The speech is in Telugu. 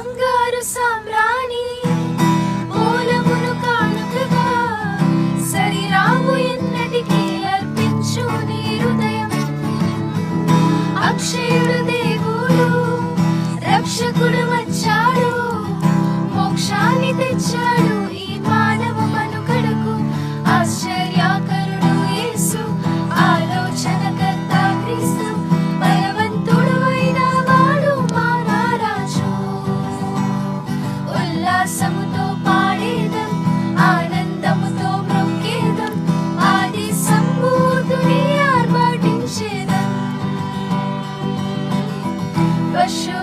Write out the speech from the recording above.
బంగారు సామ్రాణి మూలమును కానుకగా సరిరావు ఎన్నటికీ అర్పించు నీ హృదయం. అక్షయుడు దేవుడు రక్షకుడు వచ్చాడు, మోక్షాన్ని తెచ్చాడు ఈ మానవ మనుగడకు. ఆశ్చర్యకరుడు యేసు, ఆలోచనకర్త క్రీస్తు, బలవంతుడు అయిన వాడు మా రారాజు. ఉల్లాసముతో పాడేదం, ఆనందముతో మ్రొక్కేదం, ఆది సంబూతుని ఆర్భాటించేదం. పశు